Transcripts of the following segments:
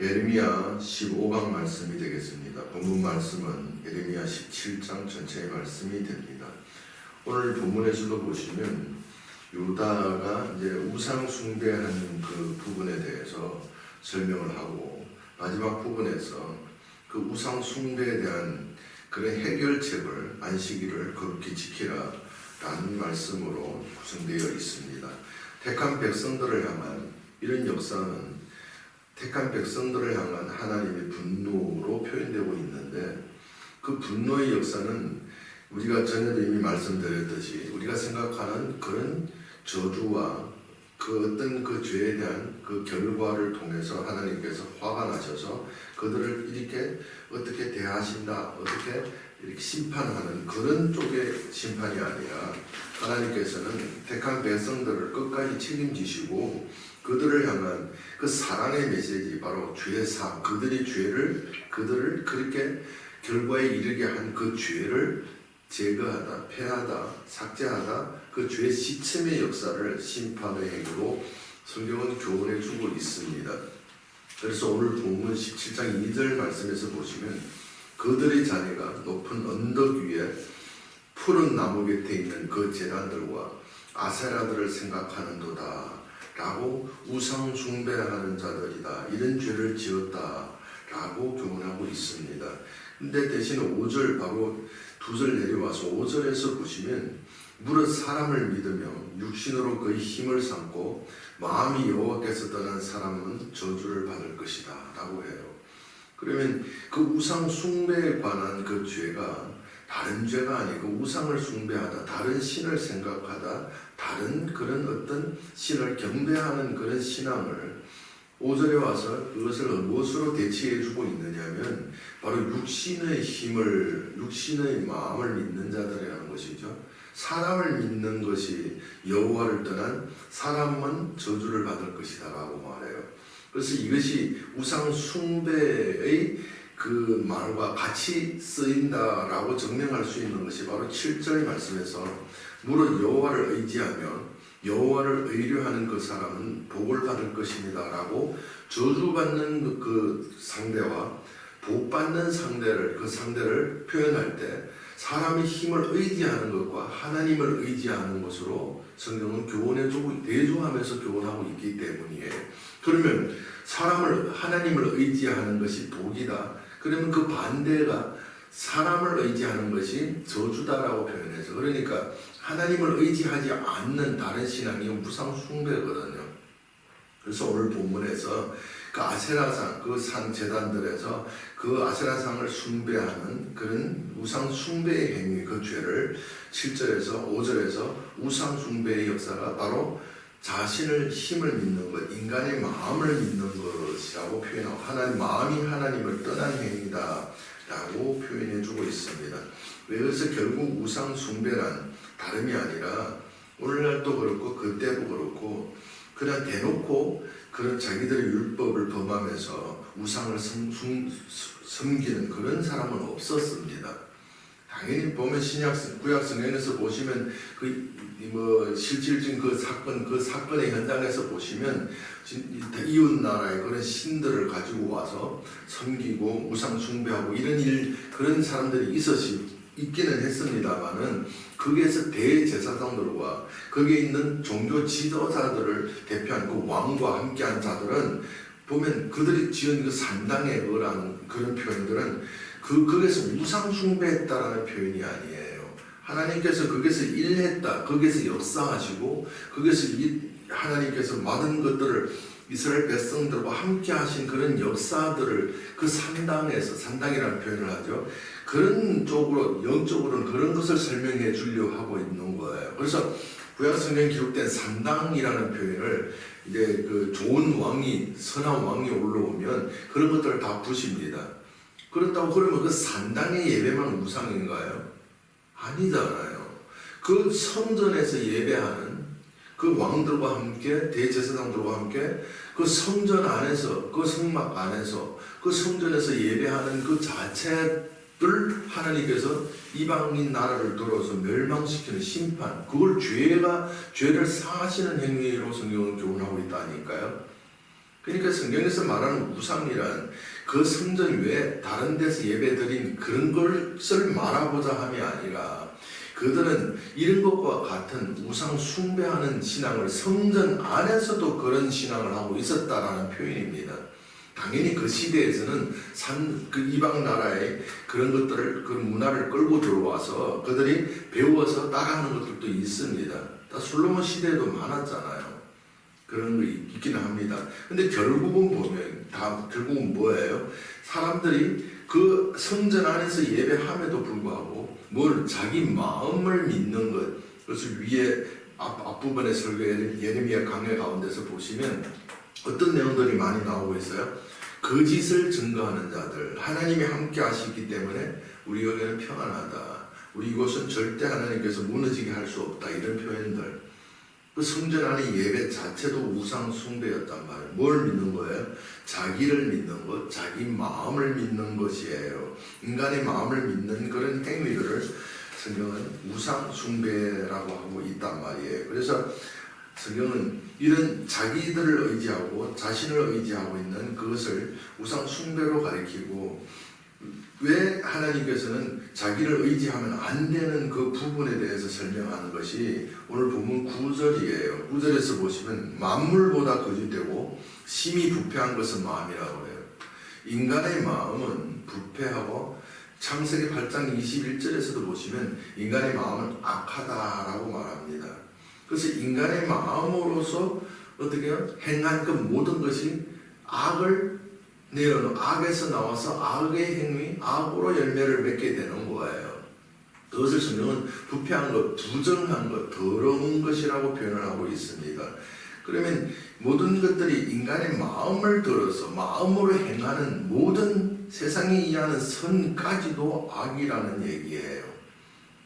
예레미야 15강 말씀이 되겠습니다. 본문 말씀은 예레미야 17장 전체의 말씀이 됩니다. 오늘 본문에서도 보시면 유다가 이제 우상 숭배하는 그 부분에 대해서 설명을 하고 마지막 부분에서 그 우상 숭배에 대한 그런 해결책을 안식일을 거룩히 지키라 라는 말씀으로 구성되어 있습니다. 택한 백성들을 향한 이런 역사는 택한 백성들을 향한 하나님의 분노로 표현되고 있는데, 그 분노의 역사는 우리가 전에도 이미 말씀드렸듯이 우리가 생각하는 그런 저주와 그 어떤 그 죄에 대한 그 결과를 통해서 하나님께서 화가 나셔서 그들을 이렇게 어떻게 대하신다, 어떻게 이렇게 심판하는 그런 쪽의 심판이 아니라 하나님께서는 택한 백성들을 끝까지 책임지시고 그들을 향한 그 사랑의 메시지, 바로 죄사, 그들의 죄를, 그들을 그렇게 결과에 이르게 한 그 죄를 제거하다, 폐하다, 삭제하다, 그 죄 시침의 역사를 심판의 행위로 성경은 교훈해 주고 있습니다. 그래서 오늘 본문 17장 2절 말씀에서 보시면 그들의 자녀가 높은 언덕 위에 푸른 나무 곁에 있는 그 제단들과 아세라들을 생각하는도다 라고 우상 숭배하는 자들이다, 이런 죄를 지었다 라고 교훈하고 있습니다. 근데 대신 5절, 바로 2절 내려와서 5절에서 보시면 무릇 사람을 믿으며 육신으로 그의 힘을 삼고 마음이 여호와께서 떠난 사람은 저주를 받을 것이다 라고 해요. 그러면 그 우상 숭배에 관한 그 죄가 다른 죄가 아니고 우상을 숭배하다, 다른 신을 생각하다, 다른 그런 어떤 신을 경배하는 그런 신앙을 5절에 와서 그것을 무엇으로 대치해 주고 있느냐면 바로 육신의 힘을, 육신의 마음을 믿는 자들이라는 것이죠. 사람을 믿는 것이 여호와를 떠난 사람은 저주를 받을 것이다 라고 말해요. 그래서 이것이 우상 숭배의 그 말과 같이 쓰인다라고 증명할 수 있는 것이 바로 7절 말씀에서 무릇 여호와를 의지하며 여호와를 의뢰하는 그 사람은 복을 받을 것입니다 라고 저주받는 그 상대와 복받는 상대를, 그 상대를 표현할 때 사람의 힘을 의지하는 것과 하나님을 의지하는 것으로 성경은 교훈해주고 대조하면서 교훈하고 있기 때문이에요. 그러면 사람을, 하나님을 의지하는 것이 복이다, 그러면 그 반대가 사람을 의지하는 것이 저주다라고 표현해서, 그러니까 하나님을 의지하지 않는 다른 신앙이 우상 숭배거든요. 그래서 오늘 본문에서 그 아세라상, 그 산 제단들에서 그 아세라상을 숭배하는 그런 우상 숭배의 행위, 그 죄를 7절에서 5절에서 우상 숭배의 역사가 바로 자신을 힘을 믿는 것, 인간의 마음을 믿는 것이라고 표현하고 하나님, 마음이 하나님을 떠난 행위다 라고 표현해 주고 있습니다. 그래서 결국 우상 숭배란 다름이 아니라 오늘날도 그렇고 그때도 그렇고 그냥 대놓고 그런 자기들의 율법을 범하면서 우상을 섬기는 그런 사람은 없었습니다. 당연히 보면 구약 성경에서 보시면 실질적인 그 사건의 현장에서 보시면 이웃 나라의 그런 신들을 가지고 와서 섬기고 우상 숭배하고 이런 그런 사람들이 있기는 했습니다만은 거기에서 대제사장들과 거기에 있는 종교 지도자들을 대표한 그 왕과 함께한 자들은 보면 그들이 지은 그 산당에 의한 그런 표현들은 거기에서 우상 숭배했다라는 표현이 아니에요. 하나님께서 거기에서 일했다, 거기에서 역사하시고 거기에서 하나님께서 많은 것들을 이스라엘 백성들과 함께 하신 그런 역사들을 그 산당에서, 산당이라는 표현을 하죠, 그런 쪽으로, 영적으로는 그런 것을 설명해 주려고 하고 있는 거예요. 그래서 구약 성경에 기록된 산당이라는 표현을 이제 그 좋은 왕이, 선한 왕이 올라오면 그런 것들을 다 부십니다. 그렇다고 그러면 그 산당의 예배만 우상인가요? 아니잖아요. 그 성전에서 예배하는 그 왕들과 함께, 대제사장들과 함께 그 성전 안에서, 그 성막 안에서, 그 성전에서 예배하는 그 자체를 하나님께서 이방인 나라를 들어서 멸망시키는 심판, 그걸 죄를 사하시는 행위로 성경은 교훈하고 있다니까요. 그러니까 성경에서 말하는 우상이란 그 성전 외에 다른 데서 예배드린 그런 것을 말하고자 함이 아니라 그들은 이런 것과 같은 우상 숭배하는 신앙을 성전 안에서도 그런 신앙을 하고 있었다라는 표현입니다. 당연히 그 시대에서는 그 이방 나라의 그런 것들을, 그런 문화를 끌고 들어와서 그들이 배워서 따라하는 것들도 있습니다. 다 솔로몬 시대에도 많았잖아요. 그런 거 있기는 합니다. 근데 결국은 보면, 결국은 뭐예요? 사람들이 그 성전 안에서 예배함에도 불구하고 자기 마음을 믿는 것, 그것을 위에 앞부분의 설교 예레미야 강해 가운데서 보시면 어떤 내용들이 많이 나오고 있어요? 거짓을 증거하는 자들, 하나님이 함께 하시기 때문에 우리 여기는 평안하다. 우리 이곳은 절대 하나님께서 무너지게 할 수 없다. 이런 표현들. 그 성전 안의 예배 자체도 우상 숭배였단 말이에요. 뭘 믿는 거예요? 자기를 믿는 것, 자기 마음을 믿는 것이에요. 인간의 마음을 믿는 그런 행위들을 성경은 우상 숭배라고 하고 있단 말이에요. 그래서 성경은 이런 자기들을 의지하고 자신을 의지하고 있는 그것을 우상 숭배로 가리키고, 왜 하나님께서는 자기를 의지하면 안 되는 그 부분에 대해서 설명하는 것이 오늘 본문 9절이에요. 9절에서 보시면 만물보다 거짓되고 심히 부패한 것은 마음이라고 해요. 인간의 마음은 부패하고, 창세기 8장 21절에서도 보시면 인간의 마음은 악하다라고 말합니다. 그래서 인간의 마음으로서 어떻게 행한 그 모든 것이 악을 악에서 나와서 악의 행위, 악으로 열매를 맺게 되는 거예요. 그것을 성경은 부패한 것, 부정한 것, 더러운 것이라고 표현을 하고 있습니다. 그러면 모든 것들이 인간의 마음을 들어서 마음으로 행하는 모든 세상이 이해하는 선까지도 악이라는 얘기예요.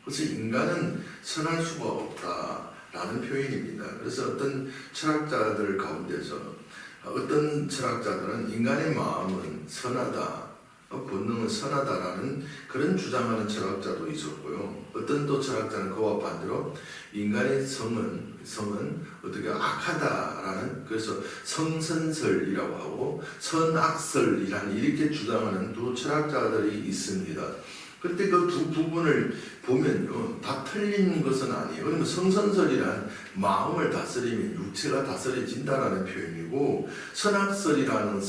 그래서 인간은 선할 수가 없다라는 표현입니다. 그래서 어떤 철학자들 가운데서 어떤 철학자들은 인간의 마음은 선하다, 본능은 선하다라는 그런 주장하는 철학자도 있었고요. 어떤 또 철학자는 그와 반대로 인간의 성은 어떻게 악하다라는, 그래서 성선설이라고 하고 선악설이라는 이렇게 주장하는 두 철학자들이 있습니다. 그때 그 두 부분을 보면요, 다 틀린 것은 아니에요. 그러면 성선설이란 마음을 다스리면 육체가 다스려진다라는 표현이고, 선악설이라는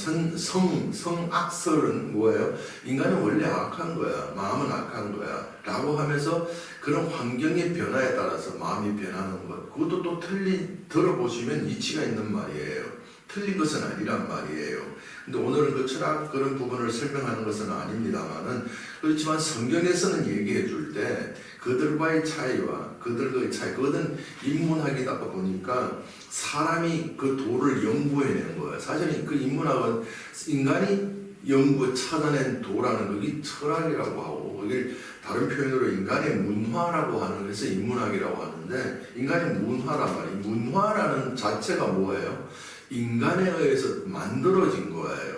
성악설은 뭐예요? 인간은 원래 악한 거야, 마음은 악한 거야 라고 하면서 그런 환경의 변화에 따라서 마음이 변하는 것, 그것도 또 들어보시면 이치가 있는 말이에요. 틀린 것은 아니란 말이에요. 근데 오늘은 그 철학 그런 부분을 설명하는 것은 아닙니다만은, 그렇지만 성경에서는 얘기해 줄 때 그들과의 차이와 그들과의 차이, 그것은 인문학이다 보니까 사람이 그 도를 연구해낸 거예요. 사실은 그 인문학은 인간이 찾아낸 도라는 것이 철학이라고 하고, 그게 다른 표현으로 인간의 문화라고 하는 것을 인문학이라고 하는데, 인간의 문화란 말이에요. 문화라는 자체가 뭐예요? 인간에 의해서 만들어진 거예요.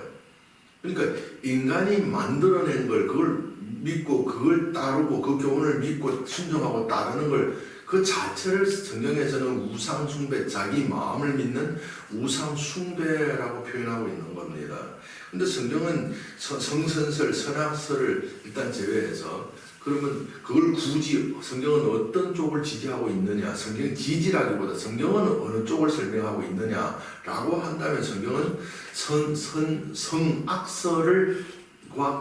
그러니까 인간이 만들어낸 걸, 그걸 믿고 그걸 따르고 그 교훈을 믿고 순종하고 따르는 걸, 그 자체를 성경에서는 우상 숭배, 자기 마음을 믿는 우상 숭배라고 표현하고 있는 겁니다. 근데 성경은 성선설, 선악설을 일단 제외해서, 그러면 그걸 굳이 성경은 어떤 쪽을 지지하고 있느냐, 성경 지지라기보다 성경은 어느 쪽을 설명하고 있느냐라고 한다면 성경은 성악설과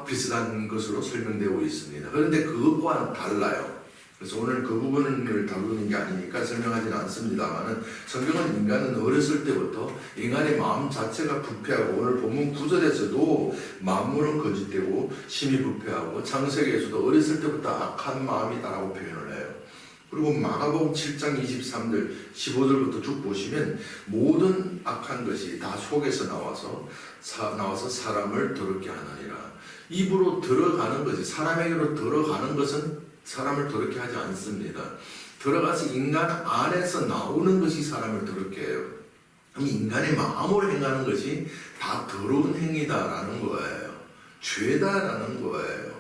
비슷한 것으로 설명되고 있습니다. 그런데 그것과는 달라요. 그래서 오늘 그 부분을 다루는 게 아니니까 설명하지는 않습니다만은, 성경은 인간은 어렸을 때부터 인간의 마음 자체가 부패하고, 오늘 본문 9절에서도 만물은 거짓되고 심히 부패하고, 창세기에서도 어렸을 때부터 악한 마음이다라고 표현을 해요. 그리고 마가복음 7장 23절 15절부터 쭉 보시면 모든 악한 것이 다 속에서 나와서 사람을 더럽게 하느니라. 입으로 들어가는 것이, 사람에게로 들어가는 것은 사람을 더럽게 하지 않습니다. 들어가서 인간 안에서 나오는 것이 사람을 더럽게 해요. 인간의 마음으로 행하는 것이 다 더러운 행위다라는 거예요. 죄다라는 거예요.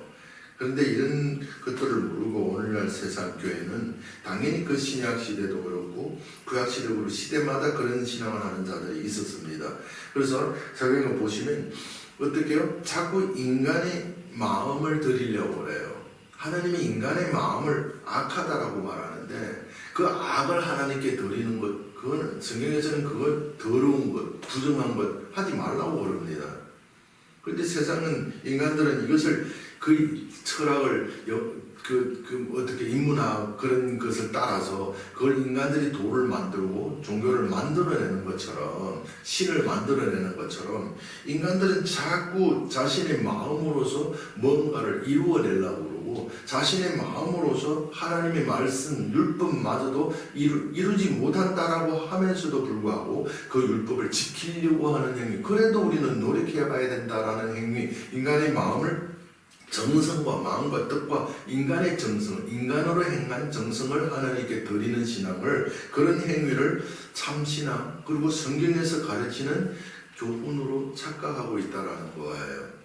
그런데 이런 것들을 모르고 오늘날 세상 교회는 당연히 그 신약 시대도 그렇고 구약 시대도 그렇고 시대마다 그런 신앙을 하는 자들이 있었습니다. 그래서 성경을 보시면 어떻게요? 자꾸 인간의 마음을 드리려고 그래요. 하나님이 인간의 마음을 악하다라고 말하는데 그 악을 하나님께 드리는 것, 그거는 성경에서는 그걸 더러운 것, 부정한 것 하지 말라고 그럽니다. 그런데 세상은 인간들은 이것을 그 철학을 어떻게 인문학 그런 것을 따라서 그걸 인간들이 도를 만들고 종교를 만들어내는 것처럼 신을 만들어내는 것처럼 인간들은 자꾸 자신의 마음으로서 뭔가를 이루어내려고 그러고 자신의 마음으로서 하나님의 말씀 율법마저도 이루지 못한다라고 하면서도 불구하고 그 율법을 지키려고 하는 행위, 그래도 우리는 노력해 봐야 된다라는 행위, 인간의 마음을 정성과 마음과 뜻과 인간의 정성, 인간으로 행한 정성을 하나님께 드리는 신앙을, 그런 행위를 참신앙 그리고 성경에서 가르치는 교훈으로 착각하고 있다라는 거예요.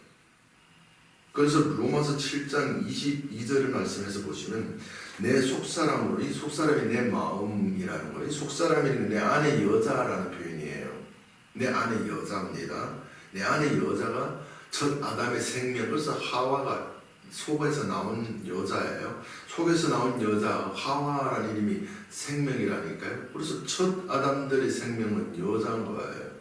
그래서 로마서 7장 22절 말씀에서 보시면 내 속사람으로, 이 속사람이 내 마음이라는 거예요. 이 속사람이 내 안의 여자라는 표현이에요. 내 안의 여자입니다. 내 안의 여자가 첫 아담의 생명, 그래서 하와가 속에서 나온 여자예요. 속에서 나온 여자 하와라는 이름이 생명이라니까요. 그래서 첫 아담들의 생명은 여자인 거예요.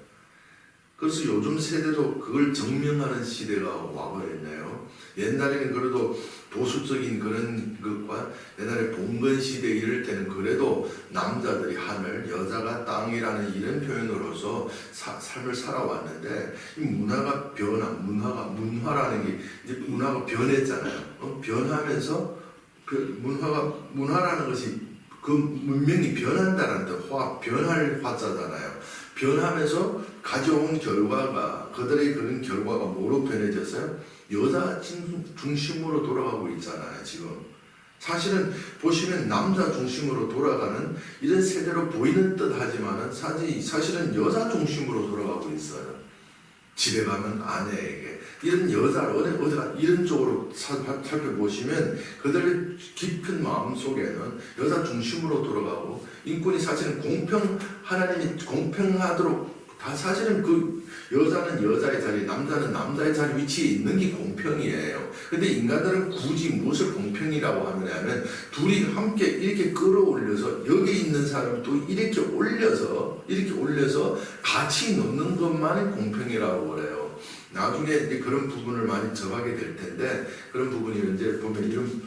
그래서 요즘 세대도 그걸 증명하는 시대가 와버렸네요. 옛날에는 그래도 보수적인 그런 것과 옛날에 봉건 시대 이럴 때는 그래도 남자들이 하늘, 여자가 땅이라는 이런 표현으로서 삶을 살아왔는데 이 문화가 문화라는 게 이제 문화가 변했잖아요. 변하면서 그 문화라는 것이 그 문명이 변한다는 뜻, 변할 화자잖아요. 변하면서 가져온 결과가, 그들의 그런 결과가 뭐로 변해졌어요? 여자 중심으로 돌아가고 있잖아요, 지금. 사실은 보시면 남자 중심으로 돌아가는 이런 세대로 보이는 듯 하지만은 사실은 여자 중심으로 돌아가고 있어요. 집에 가면 아내에게. 이런 여자를 어디가 이런 쪽으로 살펴보시면 그들의 깊은 마음 속에는 여자 중심으로 돌아가고, 인권이 사실은 하나님이 공평하도록 다 사실은 그 여자는 여자의 자리, 남자는 남자의 자리 위치에 있는 게 공평이에요. 근데 인간들은 굳이 무엇을 공평이라고 하느냐면 둘이 함께 이렇게 끌어올려서 여기 있는 사람을 또 이렇게 올려서 같이 넣는 것만이 공평이라고 그래요. 나중에 이제 그런 부분을 많이 접하게 될 텐데, 그런 부분이 이제 보면 이런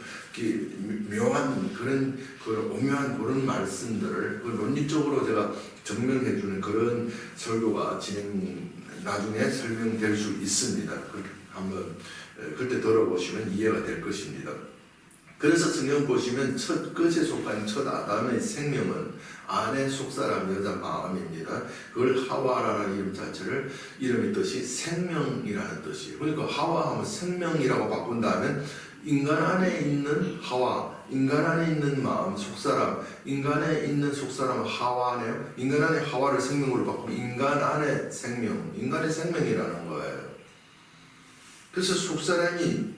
묘한 그런 오묘한 그런 말씀들을 논리적으로 제가 증명해주는 그런 설교가 나중에 설명될 수 있습니다. 한번 그때 들어보시면 이해가 될 것입니다. 그래서 성경 보시면 첫 끝에 속한 첫 아담의 생명은 안의 속사람 여자 마음입니다. 그걸 하와라는 이름 자체를, 이름의 뜻이 생명이라는 뜻이에요. 그러니까 하와하면 생명이라고 바꾼다면 인간 안에 있는 하와, 인간 안에 있는 마음, 속사람, 인간에 있는 속사람은 하와네요. 인간 안에 하와를 생명으로 바꾸면 인간 안에 생명, 인간의 생명이라는 거예요. 그래서 속사람이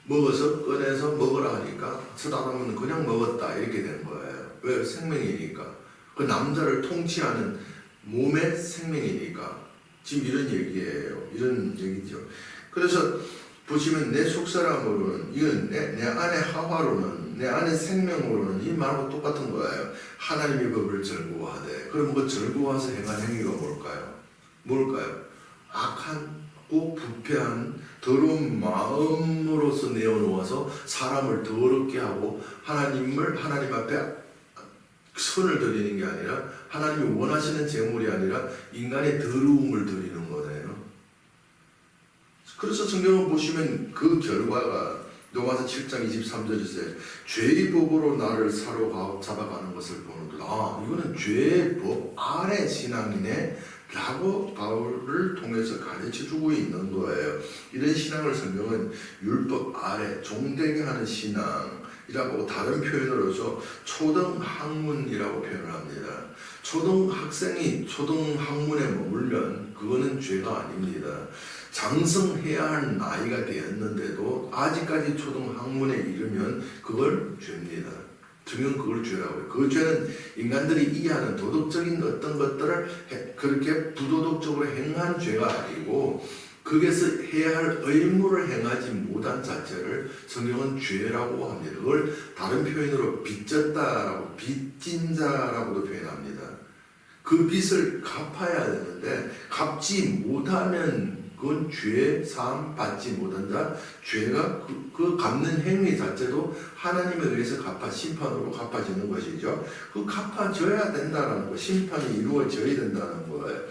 먹어서 꺼내서 먹으라 하니까 첫 아담은 그냥 먹었다 이렇게 된 거예요. 왜? 생명이니까. 그 남자를 통치하는 몸의 생명이니까. 지금 이런 얘기예요. 이런 얘기죠. 그래서 보시면 내 속사람으로는, 이건 내 안에 하와로는, 내 안에 생명으로는 이 말하고 똑같은 거예요. 하나님의 법을 즐거워하되. 그럼 그 즐거워해서 행한 행위가 뭘까요? 악하고 부패한 더러운 마음으로서 내어놓아서 사람을 더럽게 하고 하나님 앞에 선을 드리는 게 아니라, 하나님이 원하시는 제물이 아니라 인간의 더러움을 드리는 거네요. 그래서 성경을 보시면 그 결과가 로마서 7장 23절에 죄의 법으로 나를 사로잡아가는 것을 보는데, 이거는 죄의 법 아래 신앙이네 라고 바울을 통해서 가르쳐주고 있는 거예요. 이런 신앙을 성경은 율법 아래 종되게 하는 신앙이라고 다른 표현으로서 초등학문이라고 표현을 합니다. 초등학생이 초등학문에 머물면 그거는 죄가 아닙니다. 장성해야 할 나이가 되었는데도 아직까지 초등학문에 이르면 그걸 죄입니다. 성경은 그걸 죄라고 해요. 그 죄는 인간들이 이해하는 도덕적인 어떤 것들을 그렇게 부도덕적으로 행한 죄가 아니고 거기에서 해야 할 의무를 행하지 못한 자체를 성경은 죄라고 합니다. 그걸 다른 표현으로 빚졌다라고, 빚진 자라고도 표현합니다. 그 빚을 갚아야 되는데 갚지 못하면 그건 죄 사함 받지 못한 자, 죄가 그 갚는 행위 자체도 하나님에 의해서 심판으로 갚아지는 것이죠. 그 갚아져야 된다는 거, 심판이 이루어져야 된다는 거예요.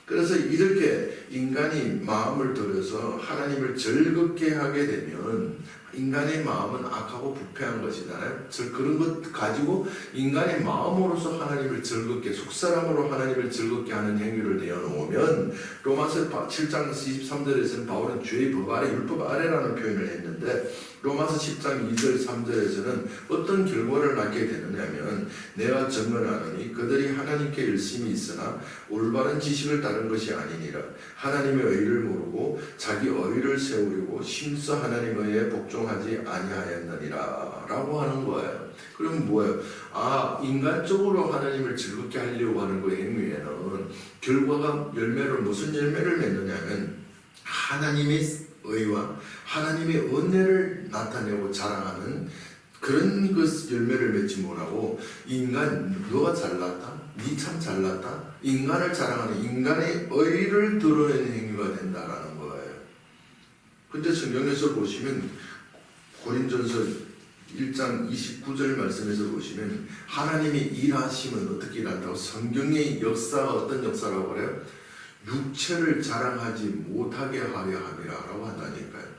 그래서 이렇게 인간이 마음을 들여서 하나님을 즐겁게 하게 되면 인간의 마음은 악하고 부패한 것이잖아요. 그런 것 가지고 인간의 마음으로서 하나님을 즐겁게, 속사람으로 하나님을 즐겁게 하는 행위를 내어놓으면 로마서 7장 23절에서는 바울은 죄의 법 아래, 율법 아래라는 표현을 했는데 로마서 10장 2절 3절에서는 어떤 결과를 낳게 되느냐면 내가 증언하노니 그들이 하나님께 열심히 있으나 올바른 지식을 따른 것이 아니니라. 하나님의 의를 모르고 자기 의를 세우려고 심써 하나님의 의에 복종하지 아니하였느니라 라고 하는 거예요. 그럼 뭐예요? 인간적으로 하나님을 즐겁게 하려고 하는 그 행위에는 결과가 무슨 열매를 맺느냐면 하나님의 의와 하나님의 은혜를 나타내고 자랑하는 그런 열매를 맺지 못하고 인간 너가 잘났다, 니 참 잘났다, 인간을 자랑하는 인간의 의를 드러내는 행위가 된다라는 거예요. 근데 성경에서 보시면 고린전서 1장 29절 말씀에서 보시면 하나님이 일하시면 어떻게 일한다고, 성경의 역사가 어떤 역사라고 그래요? 육체를 자랑하지 못하게 하려 함이라고 한다니까요.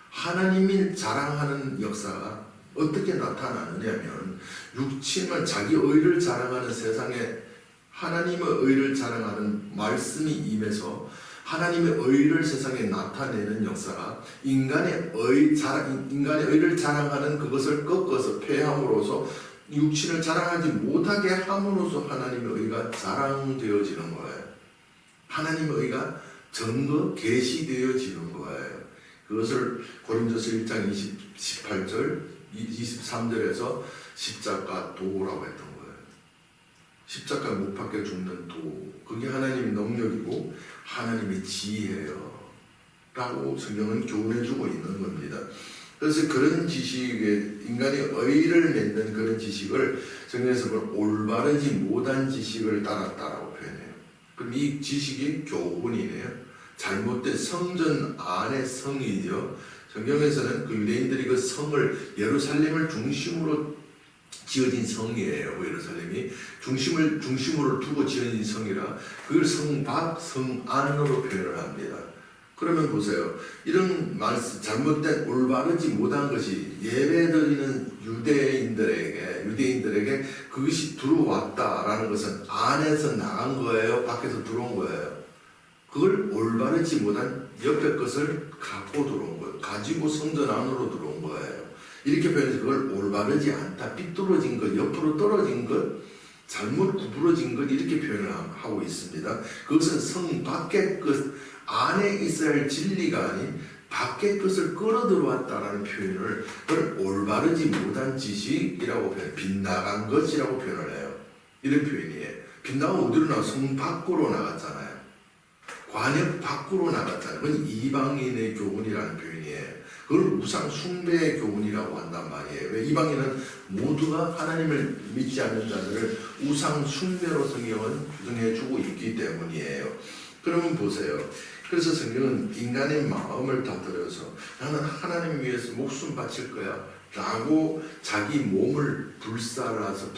하나님이 자랑하는 역사가 어떻게 나타나느냐면 육체만 자기 의를 자랑하는 세상에 하나님의 의를 자랑하는 말씀이 임해서 하나님의 의를 세상에 나타내는 역사가 인간의 의를 자랑하는 그것을 꺾어서 폐함으로써 육신을 자랑하지 못하게 함으로써 하나님의 의가 자랑되어지는 거예요. 하나님의 의가 증거 계시되어지는 거예요. 그것을 고린도서 1장 18절 23절에서 십자가 도라고 했던 거예요. 십자가 못 박혀 죽는 도, 그게 하나님의 능력이고 하나님의 지혜예요 라고 성경은 교훈해주고 있는 겁니다. 그래서 그런 지식에 인간의 의를 맺는 그런 지식을 성경에서 올바르지 못한 지식을 따랐다라고 표현해요. 그럼 이 지식이 교훈이네요. 잘못된 성전 안의 성이죠. 성경에서는 그 유대인들이 그 성을 예루살렘을 중심으로 지어진 성이에요. 예루살렘이 중심으로 두고 지어진 성이라 그걸 성 밖, 성 안으로 표현을 합니다. 그러면 보세요. 이런 말씀, 잘못된 올바르지 못한 것이 예배드리는 유대인들에게 그것이 들어왔다라는 것은 안에서 나간 거예요? 밖에서 들어온 거예요? 그걸 올바르지 못한 옆에 것을 갖고 들어온 거예요. 가지고 성전 안으로 들어온 거예요. 이렇게 표현해서 그걸 올바르지 않다, 삐뚤어진 것, 옆으로 떨어진 것, 잘못 구부러진 것 이렇게 표현을 하고 있습니다. 그것은 성 밖의 것, 안에 있어야 할 진리가 아닌 밖의 것을 끌어들어왔다라는 표현을 그걸 올바르지 못한 지식이라고 빗나간 것이라고 표현을 해요. 이런 표현이에요. 빗나가면 어디로 나가? 성 밖으로 나갔잖아요. 관역 밖으로 나갔잖아요. 그건 이방인의 교훈이라는 표현이에요. 그걸 우상 숭배의 교훈이라고 한단 말이에요. 왜? 이방인은 모두가 하나님을 믿지 않는 자들을 우상 숭배로 성경은 규정해주고 있기 때문이에요. 그러면 보세요. 그래서 성경은 인간의 마음을 다스려서 나는 하나님 위해서 목숨 바칠 거야 라고 자기 몸을 불살라서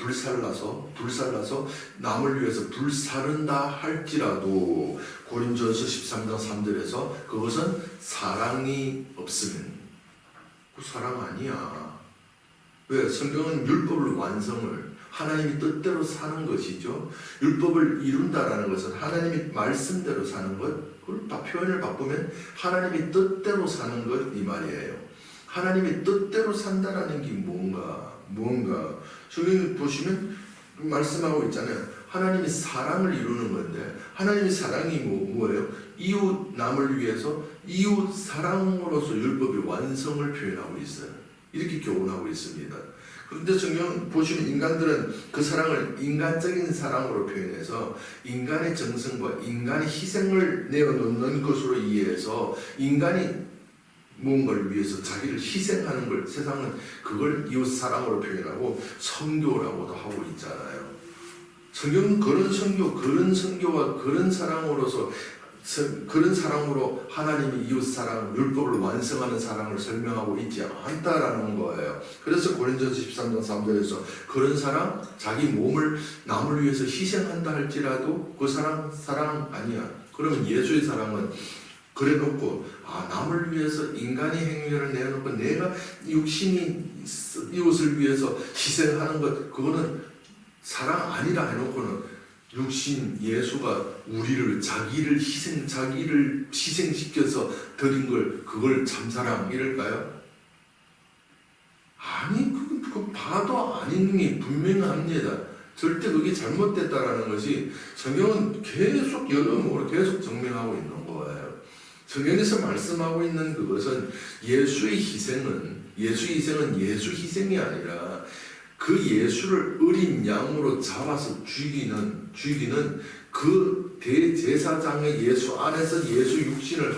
남을 위해서 불사른다 할지라도 고린도전서 13장 3절에서 그것은 사랑이 없으면 그 사랑 아니야. 왜? 성경은 율법을 완성을 하나님이 뜻대로 사는 것이죠. 율법을 이룬다라는 것은 하나님이 말씀대로 사는 것, 그걸 표현을 바꾸면 하나님이 뜻대로 사는 것 이 말이에요. 하나님이 뜻대로 산다라는 게 뭔가 성경 보시면 말씀하고 있잖아요. 하나님이 사랑을 이루는 건데, 하나님의 사랑이 뭐예요? 이웃 남을 위해서 이웃 사랑으로서 율법의 완성을 표현하고 있어요. 이렇게 교훈하고 있습니다. 그런데 성경 보시면 인간들은 그 사랑을 인간적인 사랑으로 표현해서 인간의 정성과 인간의 희생을 내어놓는 것으로 이해해서 인간이 무언가를 위해서 자기를 희생하는 걸, 세상은 그걸 이웃 사랑으로 표현하고 선교라고도 하고 있잖아요. 성경은 그런 선교와 그런 사랑으로서, 그런 사랑으로 하나님이 이웃 사랑, 율법을 완성하는 사랑을 설명하고 있지 않다라는 거예요. 그래서 고린도전서 13장 3절에서 그런 사랑, 자기 몸을 남을 위해서 희생한다 할지라도 그 사랑 아니야. 그러면 예수의 사랑은 그래 놓고 남을 위해서 인간의 행위를 내놓고 내가 육신이 이웃을 위해서 희생하는 것, 그거는 사랑 아니라 해놓고는 육신 예수가 우리를 자기를 희생시켜서 드린 걸, 그걸 참사랑 이럴까요? 아니, 그 봐도 아닌 게 분명합니다. 절대 그게 잘못됐다라는 것이 성경은 계속 여러모로 계속 증명하고 있는 거예요. 성경에서 말씀하고 있는 그것은 예수의 희생은 예수 희생이 아니라 그 예수를 어린 양으로 잡아서 죽이는 그 대제사장의 예수 안에서 예수 육신을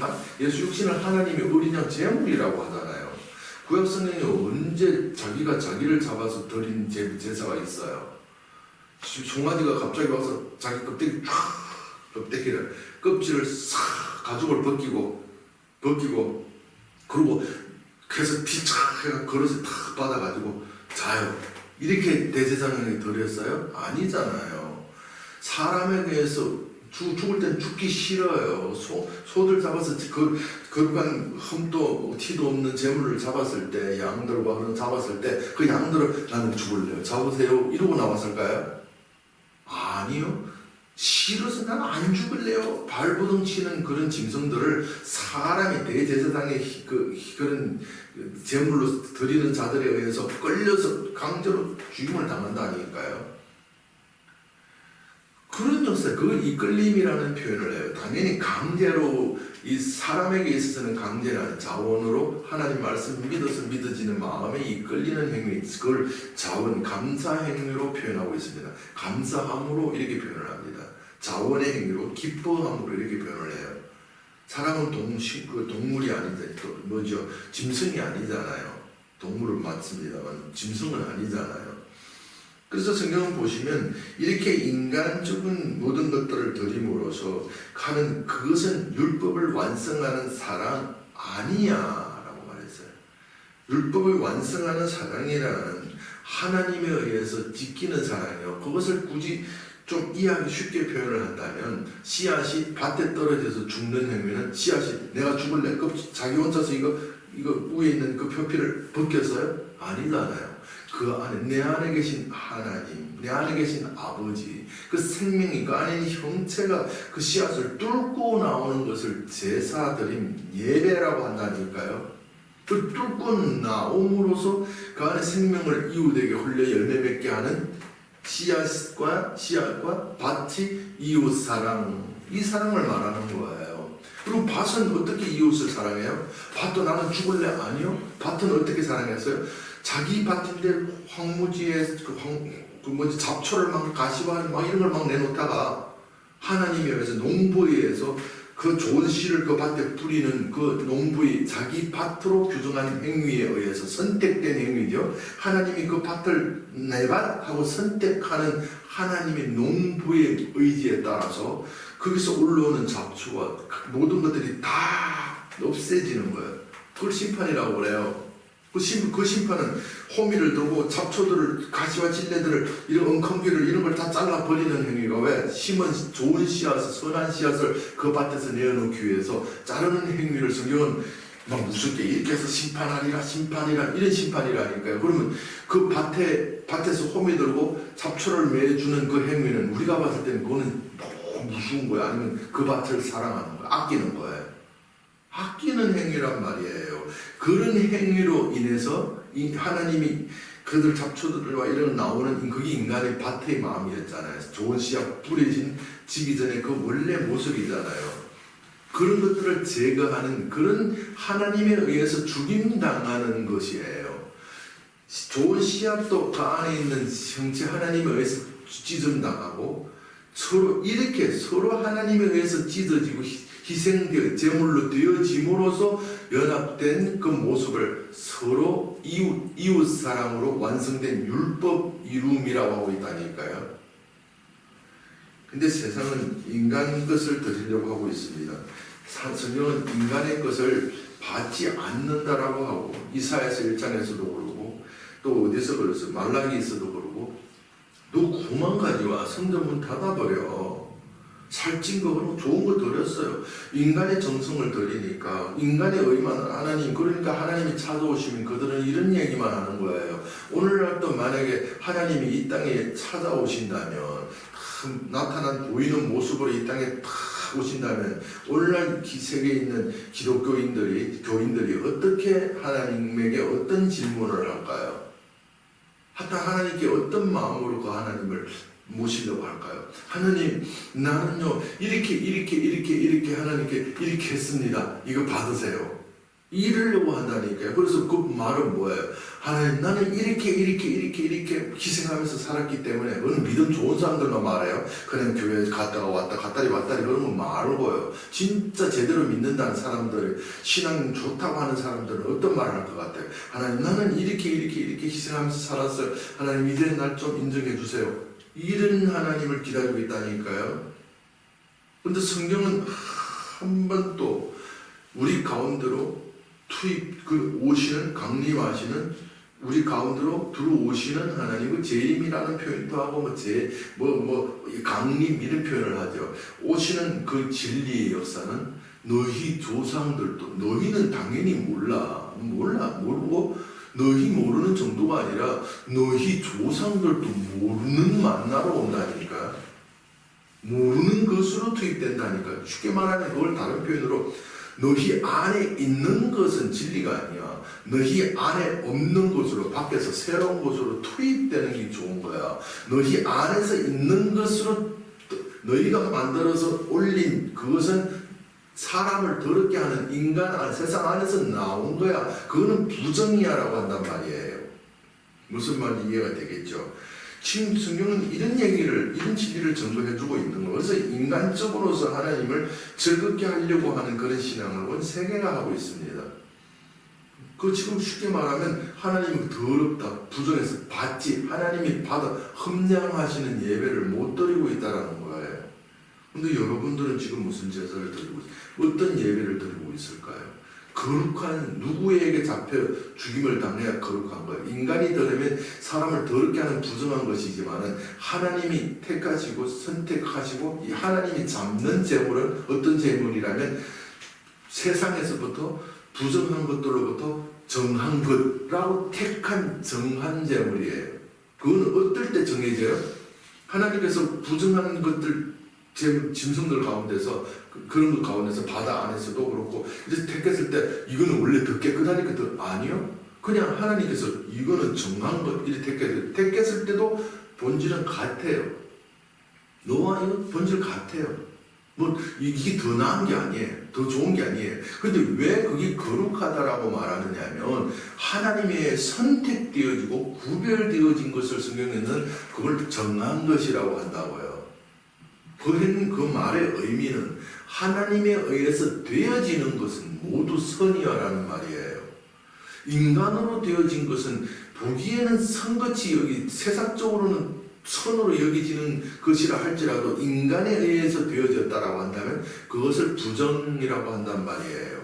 하나님의 어린 양 제물이라고 하잖아요. 구약 성경에 언제 자기가 자기를 잡아서 드린 제사가 있어요? 송아지가 갑자기 와서 자기 껍질을 싹 가죽을 벗기고 그리고 그래서 피착 그릇에 탁 받아가지고 자요. 이렇게 대제사장에게 드렸어요? 아니잖아요. 사람에 의해서 죽을 땐 죽기 싫어요. 소들 잡아서 거룩한 흠도 티도 없는 재물을 잡았을 때, 양들과 그런 잡았을 때 그 양들을 나는 죽을래요. 잡으세요. 이러고 나왔을까요? 아니요. 싫어서 나는 안 죽을래요. 발버둥 치는 그런 짐승들을 사람이 대제사장의 그런 제물로 드리는 자들에 의해서 끌려서 강제로 죽임을 당한다니까요. 그런 역사, 그걸 이끌림이라는 표현을 해요. 당연히 강제로, 이 사람에게 있어서는 강제라는 자원으로 하나님 말씀 믿어서 믿어지는 마음에 이끌리는 행위, 그걸 자원, 감사 행위로 표현하고 있습니다. 감사함으로 이렇게 표현을 합니다. 자원의 행위로, 기뻐함으로 이렇게 표현을 해요. 사람은 동물이 아니잖아요. 짐승이 아니잖아요. 동물은 맞습니다만 짐승은 아니잖아요. 그래서 성경을 보시면 이렇게 인간적인 모든 것들을 드림으로써 하는 그것은 율법을 완성하는 사랑 아니야 라고 말했어요. 율법을 완성하는 사랑이라는 하나님에 의해서 지키는 사랑이요. 그것을 굳이 좀 이해하기 쉽게 표현을 한다면 씨앗이 밭에 떨어져서 죽는 행위는 씨앗이 내가 죽을래? 자기 혼자서 이거 위에 있는 그 표피를 벗겼어요? 아니잖아요. 그 안에 내 안에 계신 하나님, 내 안에 계신 아버지, 그 생명이 그 안에 있는 형체가 그 씨앗을 뚫고 나오는 것을 제사드림, 예배라고 한다니까요. 그 뚫고 나옴으로써 그 안에 생명을 이웃에게 흘려 열매 맺게 하는 씨앗과 밭이 이웃 사랑, 이 사랑을 말하는 거예요. 그리고 밭은 어떻게 이웃을 사랑해요? 밭도 나는 죽을래? 아니요. 밭은 어떻게 사랑했어요? 자기 밭인데 황무지에 잡초를 가시와 이런 걸 내놓다가 하나님에 의해서 농부에 의해서 그 좋은 씨를 그 밭에 뿌리는 그 농부의 자기 밭으로 규정한 행위에 의해서 선택된 행위죠. 하나님이 그 밭을 내 밭하고 선택하는 하나님의 농부의 의지에 따라서 거기서 올라오는 잡초와 모든 것들이 다 없애지는 거예요. 그걸 심판이라고 그래요. 그 심판은 호미를 들고 잡초들을, 가시와 찔레들을, 이런 엉겅퀴를 이런 걸 다 잘라버리는 행위가 왜? 심은 좋은 씨앗을, 선한 씨앗을 그 밭에서 내어놓기 위해서 자르는 행위를 성경은 막 무섭게 이렇게 해서 심판이라 이런 심판이라니까요. 그러면 그 밭에서 호미 들고 잡초를 매주는 그 행위는 우리가 봤을 때는 그거는 너무 무서운 거야. 아니면 그 밭을 사랑하는 거야. 아끼는 거예요. 아끼는 행위란 말이에요. 그런 행위로 인해서 이 하나님이 그들 잡초들과 이런 나오는 그게 인간의 밭의 마음이었잖아요. 좋은 씨앗 뿌려지기 전에 그 원래 모습이잖아요. 그런 것들을 제거하는 그런 하나님에 의해서 죽임당하는 것이에요. 좋은 씨앗도 그 안에 있는 형체 하나님에 의해서 찢음당하고 서로 이렇게 서로 하나님에 의해서 찢어지고 희생되어 제물로 되어짐으로써 연합된 그 모습을 서로 이웃 사랑으로 완성된 율법 이룸이라고 하고 있다니까요. 근데 세상은 인간 것을 드리려고 하고 있습니다. 성경은 인간의 것을 받지 않는다라고 하고 이사야서 1장에서도 그러고 또 어디서 그랬어요? 말라기에서도 그러고 너 구만 가지와 성전문 닫아버려. 살찐 거 그러고 좋은 거 드렸어요. 인간의 정성을 드리니까 인간의 의만 하나님 그러니까 하나님이 찾아오시면 그들은 이런 얘기만 하는 거예요. 오늘날도 만약에 하나님이 이 땅에 찾아오신다면 나타난 보이는 모습으로 이 땅에 탁 오신다면 오늘날 세계에 있는 기독교인들이 교인들이 어떻게 하나님에게 어떤 질문을 할까요? 하나님께 어떤 마음으로 그 하나님을 모시려고 할까요? 하나님 나는요 이렇게 하나님께 이렇게 했습니다. 이거 받으세요. 이러려고 한다니까요. 그래서 그 말은 뭐예요? 하나님 나는 이렇게 희생하면서 살았기 때문에 그건 믿음 좋은 사람들만 말해요. 그냥 교회 갔다가 왔다 갔다리 그런 거 말고요. 진짜 제대로 믿는다는 사람들 신앙 좋다고 하는 사람들은 어떤 말을 할 것 같아요? 하나님 나는 이렇게 희생하면서 살았어요. 하나님 이제 날 좀 인정해 주세요. 이런 하나님을 기다리고 있다니까요. 그런데 성경은 한 번도 우리 가운데로 오시는 강림하시는 우리 가운데로 들어오시는 하나님을 재림이라는 표현도 하고 강림 이런 표현을 하죠. 오시는 그 진리의 역사는 너희 조상들도 너희는 당연히 모르고 너희 모르는 정도가 아니라 너희 조상들도 모르는 만나러 온다니까. 모르는 것으로 투입된다니까. 쉽게 말하면 그걸 다른 표현으로 너희 안에 있는 것은 진리가 아니야. 너희 안에 없는 것으로 밖에서 새로운 것으로 투입되는 게 좋은 거야. 너희 안에서 있는 것으로 너희가 만들어서 올린 그것은 사람을 더럽게 하는 인간 세상 안에서 나온 거야. 그거는 부정이야라고 한단 말이에요. 무슨 말인지 이해가 되겠죠? 지금 성경은 이런 진리를 전도해주고 있는 거예요. 그래서 인간적으로서 하나님을 즐겁게 하려고 하는 그런 신앙을 온 세계가 하고 있습니다. 그 지금 쉽게 말하면 하나님은 더럽다, 부정해서 하나님이 받아 흠량하시는 예배를 못 드리고 있다는 거예요. 근데 여러분들은 지금 무슨 제사를 드리고 있어요? 어떤 예배를 드리고 있을까요? 거룩한 누구에게 잡혀 죽임을 당해야 거룩한 거예요. 인간이 더러면 사람을 더럽게 하는 부정한 것이지만은 하나님이 택하시고 선택하시고 이 하나님이 잡는 재물은 어떤 재물이라면 세상에서부터 부정한 것들로부터 정한 것라고 택한 정한 재물이에요. 그건 어떨 때 정해져요? 하나님께서 부정한 것들 짐승들 가운데서 그런 것 가운데서 바다 안에서도 그렇고 이제 택했을 때 이거는 원래 더 깨끗하니까 더 아니요. 그냥 하나님께서 이거는 정한 것 이렇게 택했을 때도 본질은 같아요. 너와 이거 본질 같아요. 이게 더 나은 게 아니에요. 더 좋은 게 아니에요. 근데 왜 그게 거룩하다라고 말하느냐 하면 하나님의 선택되어지고 구별되어진 것을 성경에는 그걸 정한 것이라고 한다고요. 그 말의 의미는 하나님에 의해서 되어지는 것은 모두 선이여라는 말이에요. 인간으로 되어진 것은 보기에는 선같이 세상적으로는 선으로 여기지는 것이라 할지라도 인간에 의해서 되어졌다라고 한다면 그것을 부정이라고 한단 말이에요.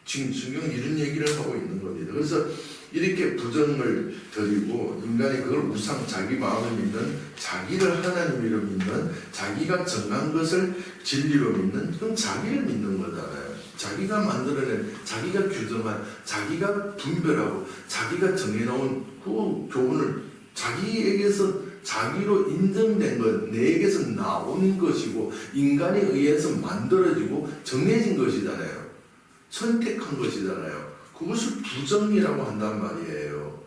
지금 성경은 이런 얘기를 하고 있는 겁니다. 그래서 이렇게 부정을 드리고 인간이 그걸 우상 자기 마음을 믿는 자기를 하나님으로 믿는 자기가 정한 것을 진리로 믿는 그럼 자기를 믿는 거잖아요. 자기가 만들어낸 자기가 규정한 자기가 분별하고 자기가 정해놓은 그 교훈을 자기에게서 자기로 인정된 것 내에게서 나온 것이고 인간에 의해서 만들어지고 정해진 것이잖아요. 선택한 것이잖아요. 그것을 부정이라고 한단 말이에요.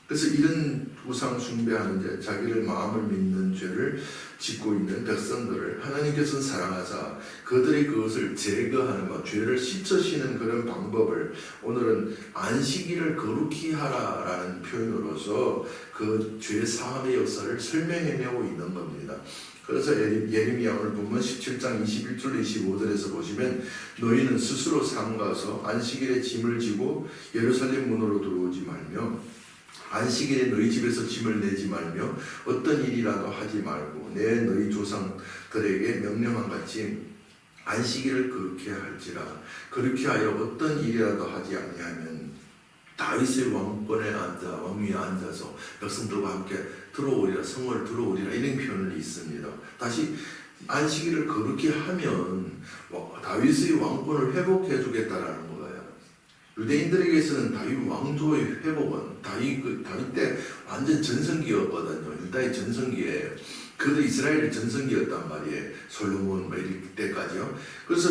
그래서 이런 우상 숭배하는 죄, 자기를 마음을 믿는 죄를 짓고 있는 백성들을 하나님께서는 사랑하사 그들이 그것을 제거하는 것, 죄를 씻으시는 그런 방법을 오늘은 안식일을 거룩히 하라라는 표현으로서 그 죄 사함의 역사를 설명해내고 있는 겁니다. 그래서 예레미야 오늘 본문 17장 21절 25절에서 보시면 너희는 스스로 삼가서 안식일에 짐을 지고 예루살렘 문으로 들어오지 말며 안식일에 너희 집에서 짐을 내지 말며 어떤 일이라도 하지 말고 내 너희 조상들에게 명령한 같이 안식일을 그렇게 할지라. 그렇게 하여 어떤 일이라도 하지 아니하면 다윗의 왕권에 앉아 왕 위에 앉아서 백성들과 함께 들어오리라, 성을 들어오리라, 이런 표현이 있습니다. 다시 안식일을 그렇게 하면 다윗의 왕권을 회복해 주겠다라는 거예요. 유대인들에게서는 다윗 왕조의 회복은 다윗 때 완전 전성기였거든요. 유다의 전성기에 그도 이스라엘의 전성기였단 말이에요. 솔로몬 이럴 때까지요. 그래서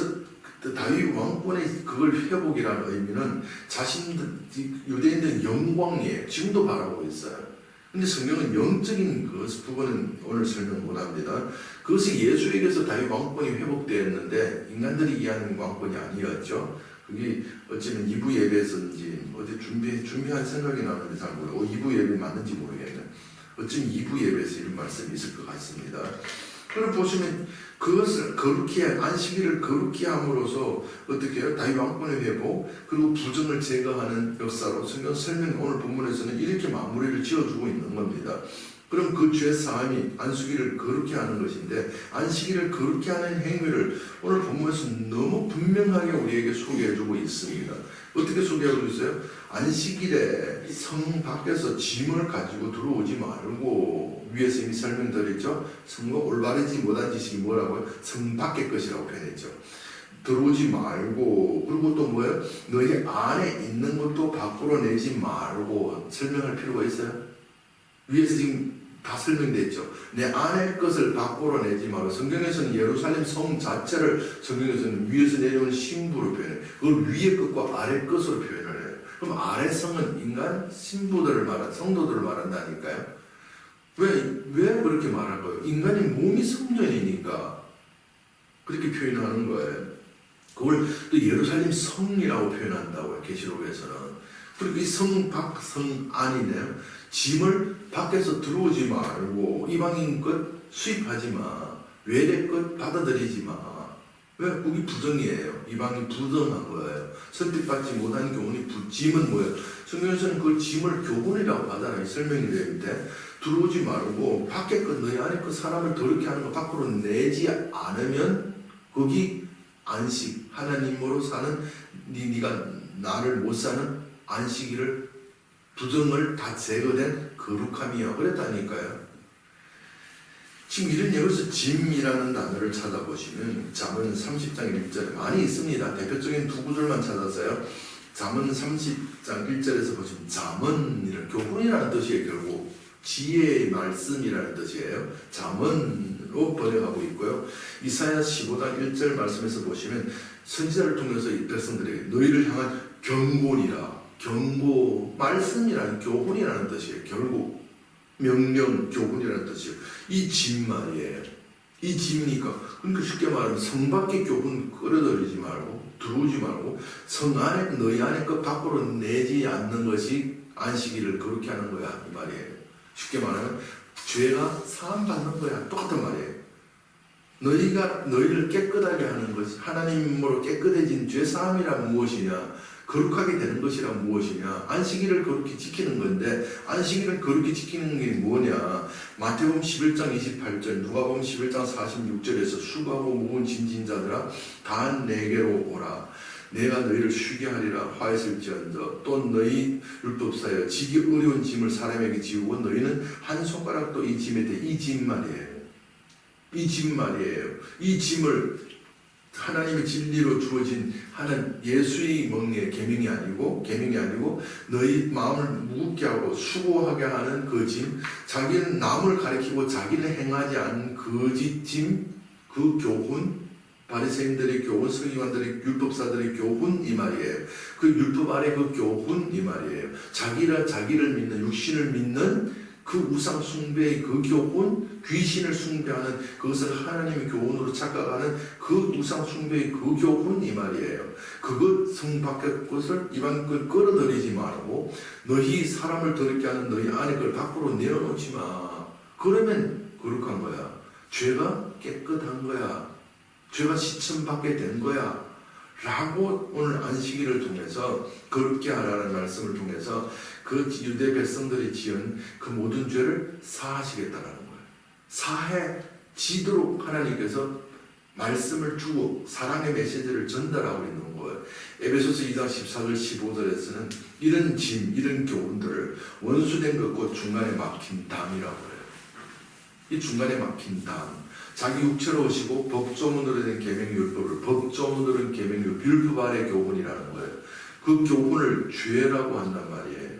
다윗 왕권의 그걸 회복이라는 의미는 자신들 유대인들은 영광이에요. 지금도 바라고 있어요. 근데 성경은 영적인 그 부분은 오늘 설명 못합니다. 그것이 예수에게서 다윗 왕권이 회복되었는데 인간들이 이해하는 왕권이 아니었죠. 그게 어쩌면 2부 예배에서인지 어제 준비한 생각이 나는데 잘 모르고 2부 예배 맞는지 모르겠네. 어쩌면 2부 예배에서 이런 말씀이 있을 것 같습니다. 그럼 보시면 그것을 거룩히 안식일을 거룩히 함으로써 어떻게 해요? 다윗 왕권의 회복 그리고 부정을 제거하는 역사로 성경 설명 오늘 본문에서는 이렇게 마무리를 지어주고 있는 겁니다. 그럼 그 죄 사함이 안식일을 거룩히 하는 것인데 안식일을 거룩히 하는 행위를 오늘 본문에서 너무 분명하게 우리에게 소개해주고 있습니다. 어떻게 소개하고 있어요? 안식일에 성 밖에서 짐을 가지고 들어오지 말고 위에서 이미 설명드렸죠. 성과 올바르지 못한 지식이 뭐라고요? 성 밖의 것이라고 표현했죠. 들어오지 말고 그리고 또 뭐예요? 너희 안에 있는 것도 밖으로 내지 말고 설명할 필요가 있어요? 위에서 지금 다 설명됐죠. 내 안의 것을 밖으로 내지 말고 성경에서는 예루살렘 성 자체를 성경에서는 위에서 내려오는 신부로 표현해요. 그걸 위의 것과 아래 것으로 표현을 해요. 그럼 아래 성은 인간 신부들을 성도들을 말한다니까요. 왜 그렇게 말할까요? 인간의 몸이 성전이니까 그렇게 표현하는 거예요. 그걸 또 예루살렘 성이라고 표현한다고요. 계시록에서는. 그리고 이 성 밖, 성 안이네요. 짐을 밖에서 들어오지 말고 이방인 것 수입하지 마. 외래 것 받아들이지 마. 왜? 그게 부정이에요. 이방인 부정한 거예요. 선택받지 못한 교훈이 짐은 뭐예요? 성경에서는 그걸 짐을 교훈이라고 하잖아요. 설명이 되는데 들어오지 말고 밖에 것 너희 안에 그 사람을 더럽게 하는 거 밖으로 내지 않으면 거기 안식 하나님으로 사는 네가 나를 못 사는 안식일을 부정을 다 제거된 거룩함이요 그랬다니까요. 지금 이런 여기서 짐이라는 단어를 찾아보시면 잠언 30장 1절에 많이 있습니다. 대표적인 두 구절만 찾았어요. 잠언 30장 1절에서 보시면 잠언이라는 교훈이라는 뜻이에요. 결국 지혜의 말씀이라는 뜻이에요. 잠언으로 번역하고 있고요. 이사야 15장 1절 말씀에서 보시면 선지자를 통해서 이 백성들에게 너희를 향한 경고니라. 경고, 말씀이라는 교훈이라는 뜻이에요. 결국 명령, 교훈이라는 뜻이에요. 이 짐 말이에요. 이 짐이니까 그러니까 쉽게 말하면 성 밖의 교훈 끌어들이지 말고 들어오지 말고 성 안에 너희 안에 것 밖으로 내지 않는 것이 안식일을 그렇게 하는 거야 이 말이에요. 쉽게 말하면 죄가 사함받는 거야. 똑같은 말이에요. 너희를 깨끗하게 하는 것이 하나님으로 깨끗해진 죄 사함이란 무엇이냐? 거룩하게 되는 것이란 무엇이냐? 안식일을 거룩히 지키는 건데 안식일을 거룩히 지키는 게 뭐냐? 마태복음 11장 28절, 누가복음 11장 46절에서 수고하고 무거운 짐진 자들아 다 내게로 오라. 내가 너희를 쉬게 하리라. 화했을지언정 또 너희 율법사여 지기 어려운 짐을 사람에게 지우고 너희는 한 손가락도 이 짐에 대 이 짐 말이에요. 이 짐 말이에요. 이 짐을 하나님의 진리로 주어진 하나님 예수의 멍에 계명이 아니고 너희 마음을 무겁게 하고 수고하게 하는 그 짐, 자기는 남을 가리키고 자기는 행하지 않은 거짓 짐, 그 교훈, 바리새인들의 교훈, 서기관들의 율법사들의 교훈 이 말이에요. 그 율법 아래 그 교훈 이 말이에요. 자기를 믿는, 육신을 믿는 그 우상 숭배의 그 교훈, 귀신을 숭배하는 그것을 하나님의 교훈으로 착각하는 그 우상 숭배의 그 교훈 이 말이에요. 그것 성 밖의 것을 이방 걸 끌어들이지 말고 너희 사람을 더럽게 하는 너희 안에 걸 밖으로 내어놓지 마. 그러면 거룩한 거야. 죄가 깨끗한 거야. 죄가 시천받게 된 거야. 라고 오늘 안식일을 통해서 거룩게 하라는 말씀을 통해서 그 유대 백성들이 지은 그 모든 죄를 사하시겠다라는 거예요. 사해지도록 하나님께서 말씀을 주고 사랑의 메시지를 전달하고 있는 거예요. 에베소서 2장 14절 15절에서는 이런 짐, 이런 교훈들을 원수된 것과 중간에 막힌 담이라고 해요. 이 중간에 막힌 담. 자기 육체로 오시고 법조문으로 된 계명율법을 법조문으로 된 계명율법, 율법 아래 교훈이라는 거예요. 그 교훈을 죄라고 한단 말이에요.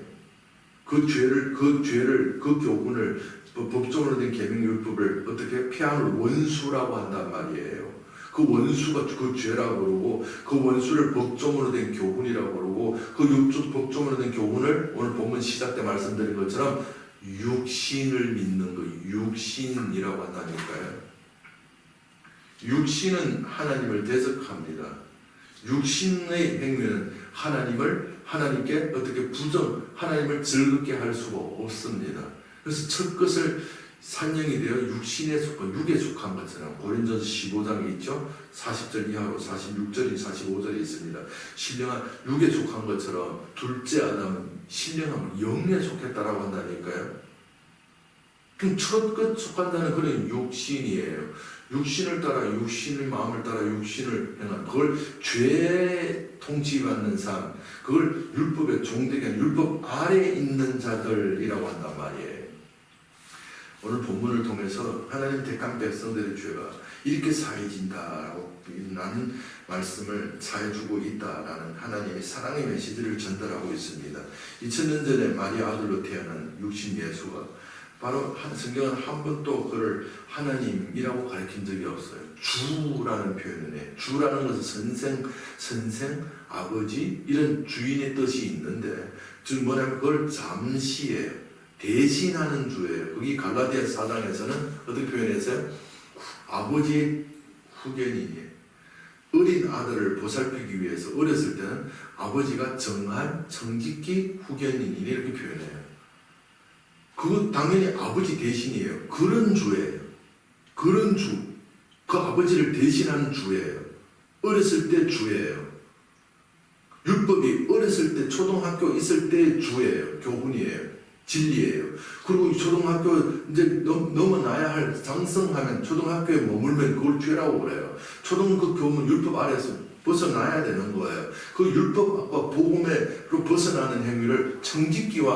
그 교훈을 법조문으로 된 계명율법을 어떻게 폐하는 원수라고 한단 말이에요. 그 원수가 그 죄라고 그러고 그 원수를 법조문으로 된 교훈이라고 그러고 그 법조문으로 된 교훈을 오늘 본문 시작 때 말씀드린 것처럼 육신을 믿는 거, 육신이라고 한다니까요. 육신은 하나님을 대적합니다. 육신의 행위는 하나님께 어떻게 하나님을 즐겁게 할 수가 없습니다. 그래서 첫 것을 산령이 되어 육신에 속한, 육에 속한 것처럼 고린도전서 15장에 있죠. 40절 이하로 46절이 45절이 있습니다. 신령한 육에 속한 것처럼 둘째 아담은 신령함을 영에 속했다라고 한다니까요. 그럼 첫 것 속한다는 그런 육신이에요. 육신을 따라 육신의 마음을 따라 육신을 행한 그걸 죄에 통치받는 삶, 그걸 율법에 종되게 하는 율법 아래에 있는 자들이라고 한단 말이에요. 오늘 본문을 통해서 하나님 택한 백성들의 죄가 이렇게 사해진다라고 라는 말씀을 사해주고 있다라는 하나님의 사랑의 메시지를 전달하고 있습니다. 2000년 전에 마리아 아들로 태어난 육신 예수가 바로 성경은 한 번도 그를 하나님이라고 가르친 적이 없어요. 주라는 표현을 해요. 주라는 것은 선생, 아버지 이런 주인의 뜻이 있는데 즉 뭐냐면 그걸 잠시해요. 대신하는 주예요. 거기 갈라디아 4장에서는 어떻게 표현했어요? 아버지의 후견인이에요. 어린 아들을 보살피기 위해서 어렸을 때는 아버지가 정한 청지기 후견인이 이렇게 표현해요. 그건 당연히 아버지 대신이에요. 그런 주예요. 그런 주. 그 아버지를 대신하는 주예요. 어렸을 때 주예요. 율법이 어렸을 때 초등학교 있을 때 주예요. 교훈이에요. 진리예요. 그리고 초등학교 이제 넘어나야 할 장성하면 초등학교에 머물면 그걸 죄라고 그래요. 초등학교 교훈 율법 아래에서 벗어나야 되는 거예요. 그 율법과 복음으로 벗어나는 행위를 청지기를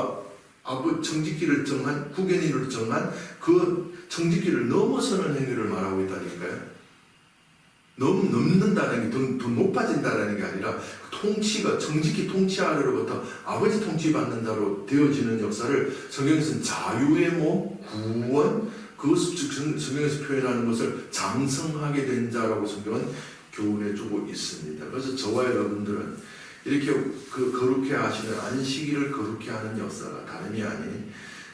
정한 후견인으로 정한 그 청지기를 넘어서는 행위를 말하고 있다니까요. 넘는다는 게 더 높아진다는 게 아니라 통치가 청지기 통치 아래로부터 아버지 통치받는 자로 되어지는 역사를 성경에서는 자유의 몸, 구원, 그것을 성경에서 표현하는 것을 장성하게 된 자라고 성경은 교훈해 주고 있습니다. 그래서 저와 여러분들은 이렇게 그 거룩해 하시는 안식일을 거룩해 하는 역사가 다름이 아닌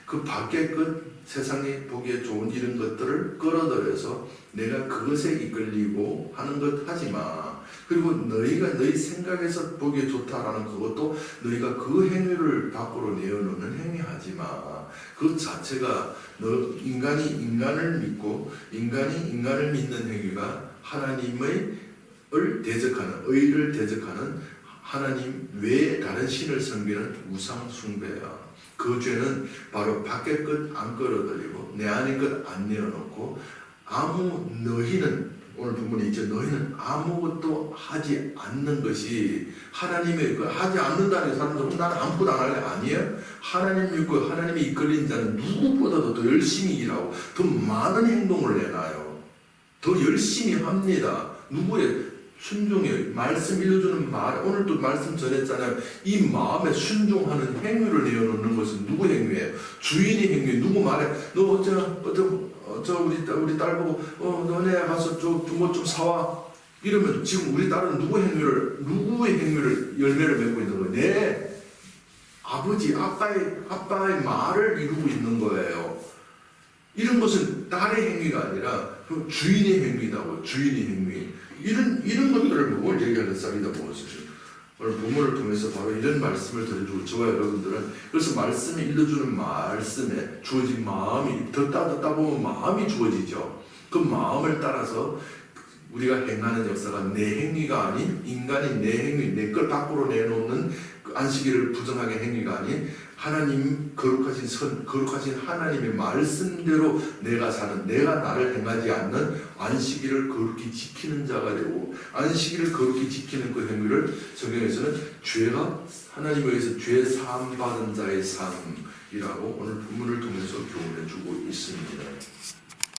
그 밖의 것 세상이 보기에 좋은 이런 것들을 끌어들여서 내가 그것에 이끌리고 하는 것 하지 마. 그리고 너희가 너희 생각에서 보기에 좋다라는 그것도 너희가 그 행위를 밖으로 내어놓는 행위 하지 마. 그 자체가 너 인간이 인간을 믿고 인간이 인간을 믿는 행위가 하나님을 대적하는 의를 대적하는 하나님 외에 다른 신을 섬기는 우상 숭배야. 그 죄는 바로 밖의 것 안 끌어들이고 내 안의 것 안 내어놓고 너희는 오늘 본문에 있죠. 너희는 아무것도 하지 않는 것이 하나님의 하지 않는다는 사람들은 나는 아무것도 안 할래 아니에요. 하나님 믿고 하나님이 이끌린 자는 누구보다도 더 열심히 일하고 더 많은 행동을 내놔요. 더 열심히 합니다. 누구의 순종해요. 말씀 읽어주는 말, 오늘도 말씀 전했잖아요. 이 마음에 순종하는 행위를 내어놓는 것은 누구 행위예요? 주인의 행위. 누구 말에 너 우리 딸 보고 너네 가서 좀 사와. 이러면 지금 우리 딸은 누구의 행위를 열매를 맺고 있는 거예요? 내 아버지, 아빠의 말을 이루고 있는 거예요. 이런 것은 딸의 행위가 아니라 주인의 행위다고, 주인의 행위. 이런 것들을 보고 얘기하는 쌀이다 무엇이죠? 오늘 본문을 통해서 바로 이런 말씀을 드려주고 저와 여러분들은 그래서 말씀이 일러주는 말씀에 주어진 마음이 듣다 보면 마음이 주어지죠. 그 마음을 따라서 우리가 행하는 역사가 내 행위가 아닌 인간이 내 행위, 내 걸 밖으로 내놓는 그 안식일을 부정하게 행위가 아닌 하나님 거룩하신 하나님의 말씀대로 내가 사는, 내가 나를 행하지 않는 안식일을 거룩히 지키는 자가 되고, 안식일을 거룩히 지키는 그 행위를 성경에서는 죄가 하나님에 의해서 죄 사함 받은 자의 삶이라고 오늘 본문을 통해서 교훈해 주고 있습니다.